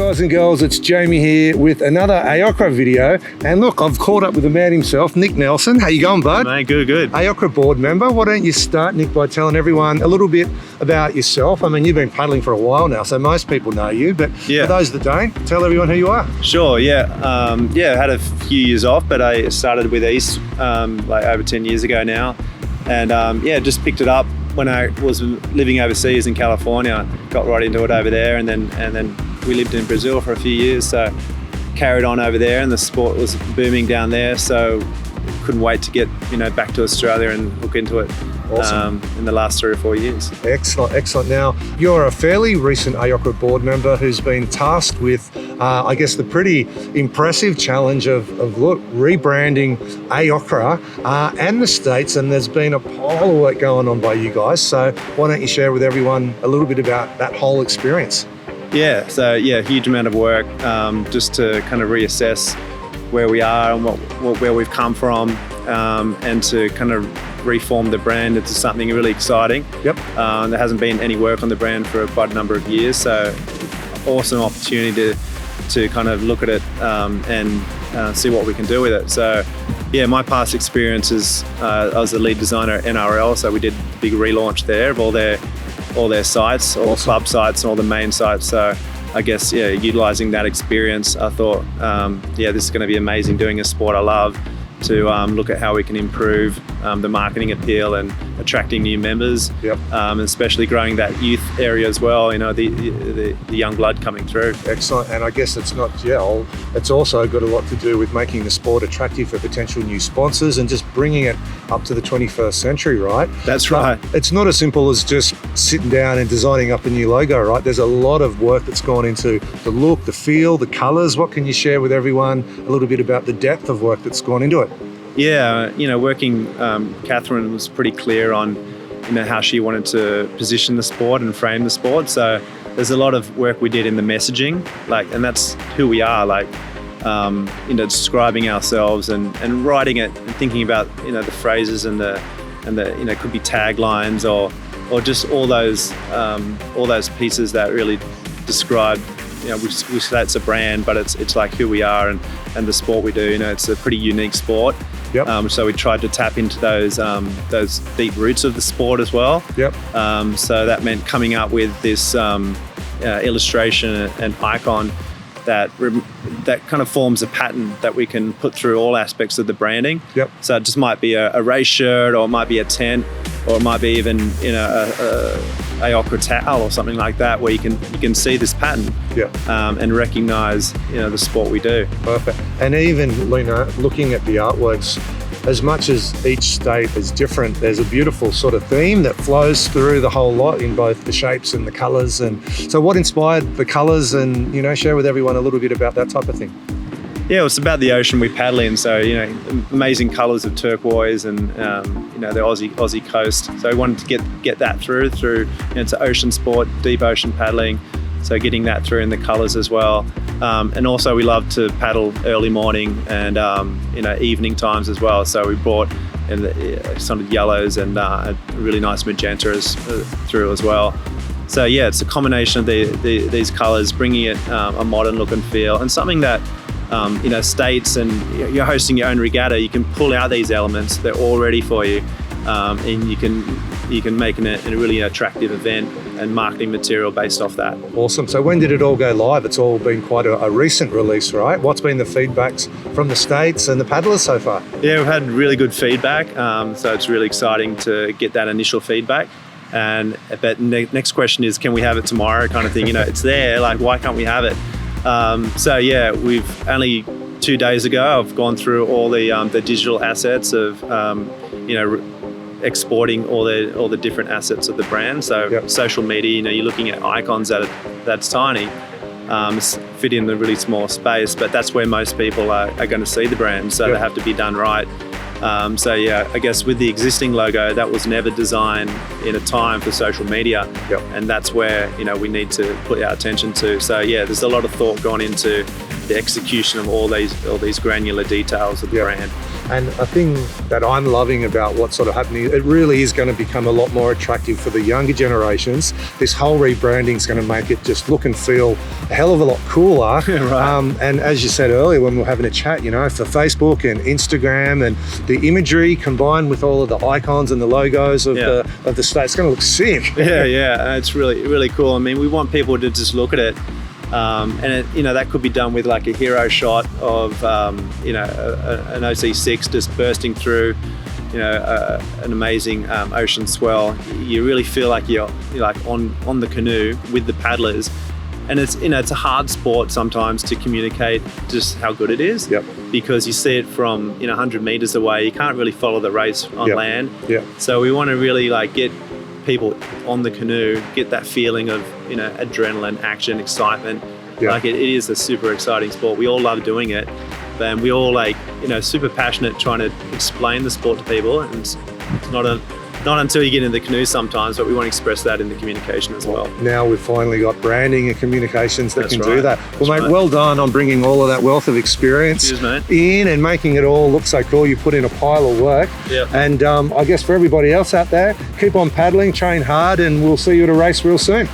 guys and girls, it's Jamie here with another AOCRA video. And look, I've caught up with the man himself, Nick Nelson. How you going, bud? Mate, good. AOCRA board member. Why don't you start, Nick, by telling everyone a little bit about yourself? I mean, you've been paddling for a while now, so most people know you, but for those that don't, tell everyone who you are. Sure, I had a few years off, but I started with East like over 10 years ago now. And just picked it up when I was living overseas in California. Got right into it over there, and then we lived in Brazil for a few years, so carried on over there, and the sport was booming down there, so couldn't wait to get back to Australia and hook into it. Awesome. In the last 3 or 4 years. Excellent. Now, you're a fairly recent AOCRA board member who's been tasked with, I guess, the pretty impressive challenge of rebranding AOCRA and the States, and there's been a pile of work going on by you guys. So why don't you share with everyone a little bit about that whole experience? Huge amount of work just to kind of reassess where we are and where we've come from, and to kind of reform the brand into something really exciting. Yep. There hasn't been any work on the brand for quite a number of years, so awesome opportunity to kind of look at it and see what we can do with it. So my past experience is I was the lead designer at NRL, so we did a big relaunch there of all their sites, all the club sites and all the main sites. So I guess utilising that experience, I thought this is going to be amazing, doing a sport I love, to look at how we can improve the marketing appeal and attracting new members. Yep. And especially growing that youth area as well, the young blood coming through. Excellent. And I guess it's not gel, it's also got a lot to do with making the sport attractive for potential new sponsors and just bringing it up to the 21st century, right? That's right. It's not as simple as just sitting down and designing up a new logo, right? There's a lot of work that's gone into the look, the feel, the colours. What can you share with everyone a little bit about the depth of work that's gone into it? Working, Catherine was pretty clear on, how she wanted to position the sport and frame the sport. So there's a lot of work we did in the messaging, and that's who we are, describing ourselves and writing it and thinking about, the phrases and the could be taglines or just all those pieces that really describe, we say it's a brand, but it's like who we are and the sport we do. It's a pretty unique sport. Yep. So we tried to tap into those deep roots of the sport as well. Yep. So that meant coming up with this illustration and icon that kind of forms a pattern that we can put through all aspects of the branding. Yep. So it just might be a race shirt, or it might be a tent, or it might be even a AOCRA towel or something like that, where you can see this pattern. Yep. And recognise the sport we do. Perfect. And even looking at the artworks, as much as each state is different, there's a beautiful sort of theme that flows through the whole lot in both the shapes and the colours. And so what inspired the colours, and share with everyone a little bit about that type of thing? Yeah, it's about the ocean we paddle in, so amazing colours of turquoise and the Aussie coast. So we wanted to get that through it's an ocean sport, deep ocean paddling, so getting that through in the colours as well. And also we love to paddle early morning and evening times as well. So we brought in the sort of yellows and a really nice magenta through as well. So it's a combination of these colours, bringing it a modern look and feel, and something that states, and you're hosting your own regatta, you can pull out these elements, they're all ready for you, and you can make it a really attractive event and marketing material based off that. Awesome. So when did it all go live? It's all been quite a recent release, right? What's been the feedbacks from the States and the paddlers so far? Yeah, we've had really good feedback, so it's really exciting to get that initial feedback. But next question is, can we have it tomorrow, kind of thing? It's there, why can't we have it? We've only 2 days ago, I've gone through all the digital assets of exporting all the different assets of the brand. So social media, you're looking at icons that's tiny, fit in the really small space, but that's where most people are going to see the brand. So they have to be done right. I guess with the existing logo, that was never designed in a time for social media. And that's where, we need to put our attention to. So there's a lot of thought gone into the execution of all these granular details of the brand. And a thing that I'm loving about what's sort of happening, it really is going to become a lot more attractive for the younger generations. This whole rebranding is going to make it just look and feel a hell of a lot cooler. Right. And as you said earlier when we were having a chat, you know, for Facebook and Instagram and the imagery combined with all of the icons and the logos of the state, it's going to look sick. Yeah, it's really cool. I mean, we want people to just look at it. And that could be done with like a hero shot of an OC6 just bursting through, an amazing ocean swell. You really feel like you're like on the canoe with the paddlers, and it's a hard sport sometimes to communicate just how good it is. Because you see it from 100 meters away. You can't really follow the race on land. So we want to really like get people on the canoe, get that feeling of adrenaline, action, excitement. Like it is a super exciting sport. We all love doing it, and we all super passionate trying to explain the sport to people. And it's not until you get in the canoe sometimes, but we want to express that in the communication as well. Now we've finally got branding and communications that can do that. Well, mate, right. Well done on bringing all of that wealth of experience in and making it all look so cool. You put in a pile of work. And I guess for everybody else out there, keep on paddling, train hard, and we'll see you at a race real soon.